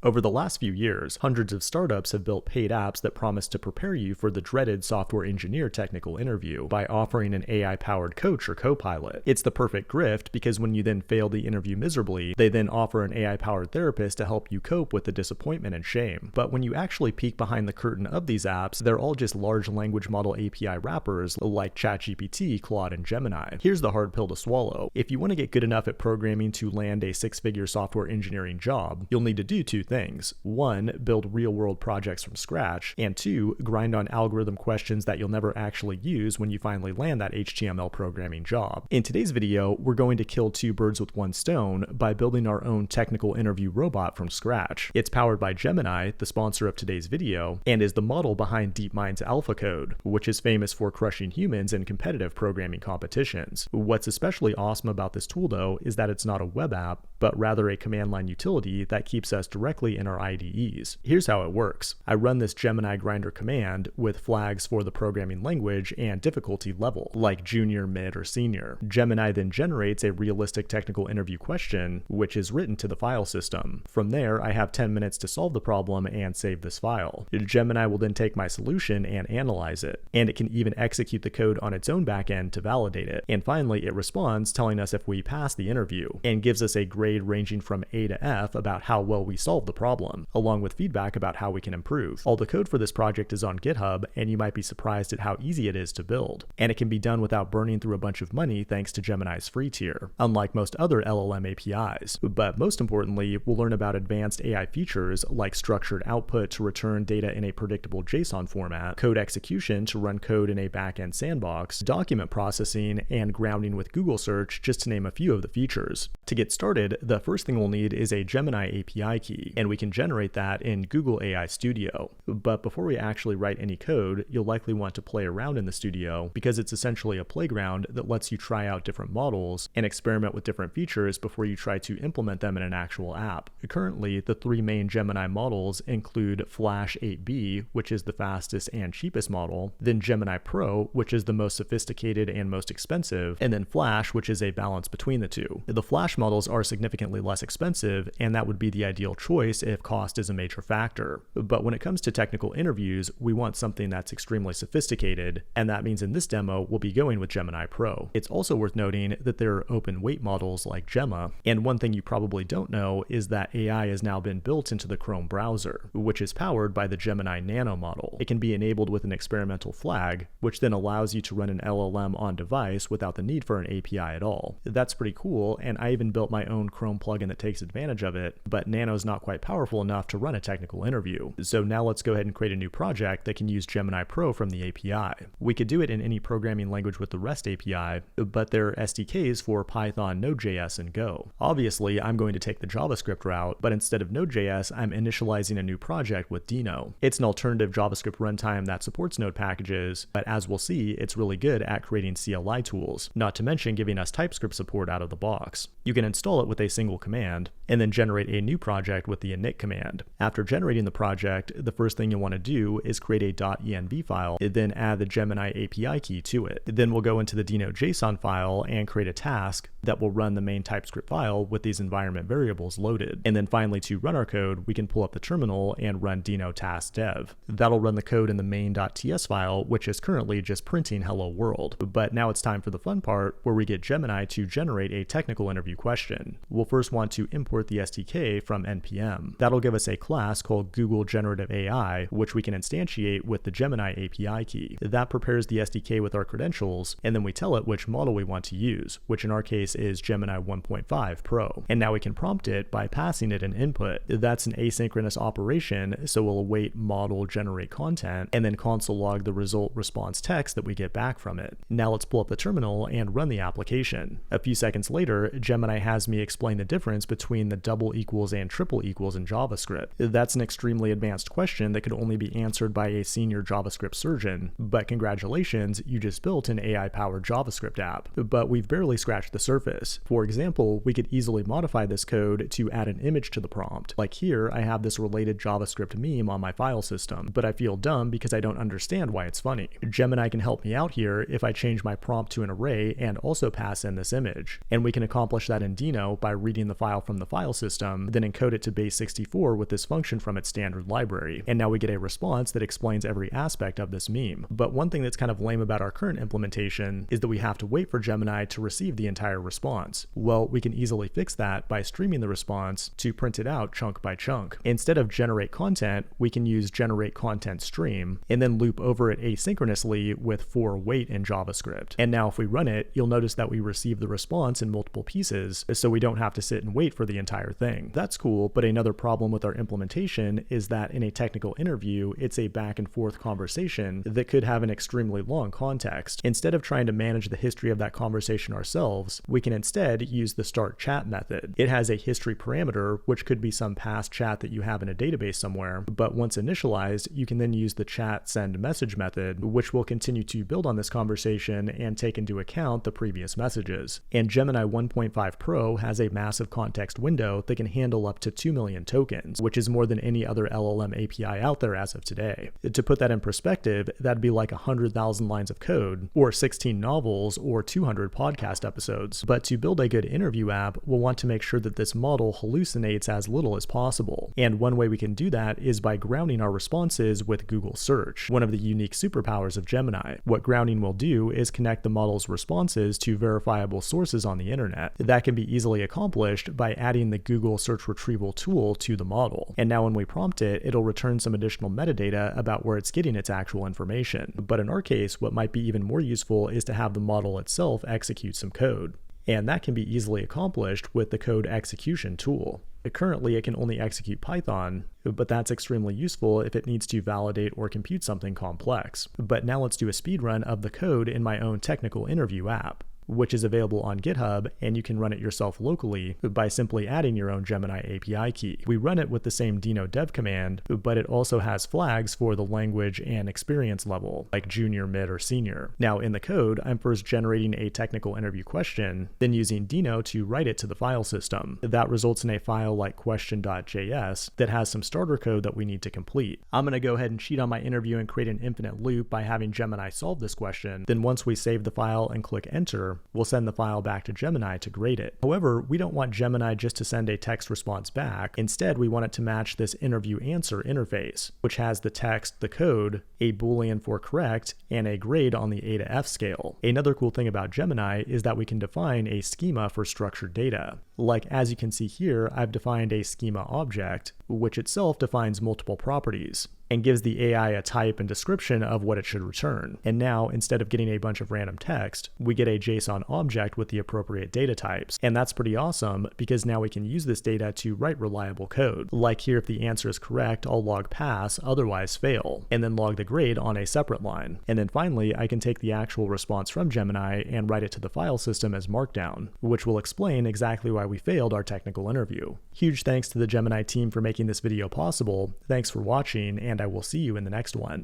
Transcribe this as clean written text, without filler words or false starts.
Over the last few years, hundreds of startups have built paid apps that promise to prepare you for the dreaded software engineer technical interview by offering an AI-powered coach or co-pilot. It's the perfect grift because when you then fail the interview miserably, they then offer an AI-powered therapist to help you cope with the disappointment and shame. But when you actually peek behind the curtain of these apps, they're all just large language model API wrappers like ChatGPT, Claude, and Gemini. Here's the hard pill to swallow. If you want to get good enough at programming to land a six-figure software engineering job, you'll need to do two things. One, build real-world projects from scratch, and two, grind on algorithm questions that you'll never actually use when you finally land that HTML programming job. In today's video, we're going to kill two birds with one stone by building our own technical interview robot from scratch. It's powered by Gemini, the sponsor of today's video, and is the model behind DeepMind's AlphaCode, which is famous for crushing humans in competitive programming competitions. What's especially awesome about this tool, though, is that it's not a web app, but rather a command line utility that keeps us directly in our IDEs. Here's how it works. I run this Gemini grinder command with flags for the programming language and difficulty level, like junior, mid, or senior. Gemini then generates a realistic technical interview question, which is written to the file system. From there, I have 10 minutes to solve the problem and save this file. Gemini will then take my solution and analyze it, and it can even execute the code on its own backend to validate it. And finally, it responds telling us if we pass the interview, and gives us a grade ranging from A to F about how well we solved the problem, along with feedback about how we can improve. All the code for this project is on GitHub, and you might be surprised at how easy it is to build. And it can be done without burning through a bunch of money thanks to Gemini's free tier, unlike most other LLM APIs. But most importantly, we'll learn about advanced AI features like structured output to return data in a predictable JSON format, code execution to run code in a backend sandbox, document processing, and grounding with Google search, just to name a few of the features. To get started, the first thing we'll need is a Gemini API key, and we can generate that in Google AI Studio. But before we actually write any code, you'll likely want to play around in the studio because it's essentially a playground that lets you try out different models and experiment with different features before you try to implement them in an actual app. Currently, the three main Gemini models include Flash 8B, which is the fastest and cheapest model, then Gemini Pro, which is the most sophisticated and most expensive, and then Flash, which is a balance between the two. The Flash models are significantly less expensive, and that would be the ideal choice if cost is a major factor. But when it comes to technical interviews, we want something that's extremely sophisticated, and that means in this demo, we'll be going with Gemini Pro. It's also worth noting that there are open weight models like Gemma, and one thing you probably don't know is that AI has now been built into the Chrome browser, which is powered by the Gemini Nano model. It can be enabled with an experimental flag, which then allows you to run an LLM on device without the need for an API at all. That's pretty cool, and I even built my own Chrome plugin that takes advantage of it, but Nano's not quite powerful enough to run a technical interview. So now let's go ahead and create a new project that can use Gemini Pro from the API. We could do it in any programming language with the REST API, but there are SDKs for Python, Node.js, and Go. Obviously, I'm going to take the JavaScript route, but instead of Node.js, I'm initializing a new project with Dino. It's an alternative JavaScript runtime that supports Node packages, but as we'll see, it's really good at creating CLI tools, not to mention giving us TypeScript support out of the box. You can install it with a single command, and then generate a new project with the init command. After generating the project, the first thing you'll want to do is create a .env file, then add the Gemini API key to it. Then we'll go into the Dino JSON file and create a task that will run the main TypeScript file with these environment variables loaded. And then finally, to run our code, we can pull up the terminal and run Dino task dev. That'll run the code in the main.ts file, which is currently just printing hello world. But now it's time for the fun part, where we get Gemini to generate a technical interview question. We'll first want to import the SDK from npm. That'll give us a class called Google Generative AI, which we can instantiate with the Gemini API key. That prepares the SDK with our credentials, and then we tell it which model we want to use, which in our case is Gemini 1.5 Pro. And now we can prompt it by passing it an input. That's an asynchronous operation, so we'll await model generate content, and then console log the result response text that we get back from it. Now let's pull up the terminal and run the application. A few seconds later, Gemini has me explain the difference between the double equals and triple equals in JavaScript. That's an extremely advanced question that could only be answered by a senior JavaScript surgeon, but congratulations, you just built an AI-powered JavaScript app. But we've barely scratched the surface. For example, we could easily modify this code to add an image to the prompt. Like here, I have this related JavaScript meme on my file system, but I feel dumb because I don't understand why it's funny. Gemini can help me out here if I change my prompt to an array and also pass in this image. And we can accomplish that in Dino by reading the file from the file system, then encode it to base base64 with this function from its standard library. And now we get a response that explains every aspect of this meme. But one thing that's kind of lame about our current implementation is that we have to wait for Gemini to receive the entire response. Well, we can easily fix that by streaming the response to print it out chunk by chunk. Instead of generate content, we can use generate content stream and then loop over it asynchronously with for wait in JavaScript. And now if we run it, you'll notice that we receive the response in multiple pieces, so we don't have to sit and wait for the entire thing. That's cool, but another problem with our implementation is that in a technical interview, it's a back and forth conversation that could have an extremely long context. Instead of trying to manage the history of that conversation ourselves, we can instead use the start chat method. It has a history parameter, which could be some past chat that you have in a database somewhere, but once initialized, you can then use the chat send message method, which will continue to build on this conversation and take into account the previous messages. And Gemini 1.5 Pro has a massive context window that can handle up to 2 million tokens, which is more than any other LLM API out there as of today. To put that in perspective, that'd be like 100,000 lines of code, or 16 novels, or 200 podcast episodes. But to build a good interview app, we'll want to make sure that this model hallucinates as little as possible. And one way we can do that is by grounding our responses with Google Search, one of the unique superpowers of Gemini. What grounding will do is connect the model's responses to verifiable sources on the internet. That can be easily accomplished by adding the Google Search Retrieval tool to the model. And now when we prompt it, it'll return some additional metadata about where it's getting its actual information. But in our case, what might be even more useful is to have the model itself execute some code. And that can be easily accomplished with the code execution tool. Currently, it can only execute Python, but that's extremely useful if it needs to validate or compute something complex. But now let's do a speed run of the code in my own technical interview app, which is available on GitHub, and you can run it yourself locally by simply adding your own Gemini API key. We run it with the same Dino dev command, but it also has flags for the language and experience level, like junior, mid, or senior. Now in the code, I'm first generating a technical interview question, then using Dino to write it to the file system. That results in a file like question.js that has some starter code that we need to complete. I'm going to go ahead and cheat on my interview and create an infinite loop by having Gemini solve this question. Then once we save the file and click enter, we'll send the file back to Gemini to grade it. However, we don't want Gemini just to send a text response back. Instead, we want it to match this interview answer interface, which has the text, the code, a Boolean for correct, and a grade on the A to F scale. Another cool thing about Gemini is that we can define a schema for structured data. Like as you can see here, I've defined a schema object, which itself defines multiple properties and gives the AI a type and description of what it should return. And now, instead of getting a bunch of random text, we get a JSON object with the appropriate data types. And that's pretty awesome because now we can use this data to write reliable code. Like here, if the answer is correct, I'll log pass, otherwise fail, and then log the grade on a separate line. And then finally, I can take the actual response from Gemini and write it to the file system as Markdown, which will explain exactly why we failed our technical interview. Huge thanks to the Gemini team for making this video possible. Thanks for watching, and I will see you in the next one.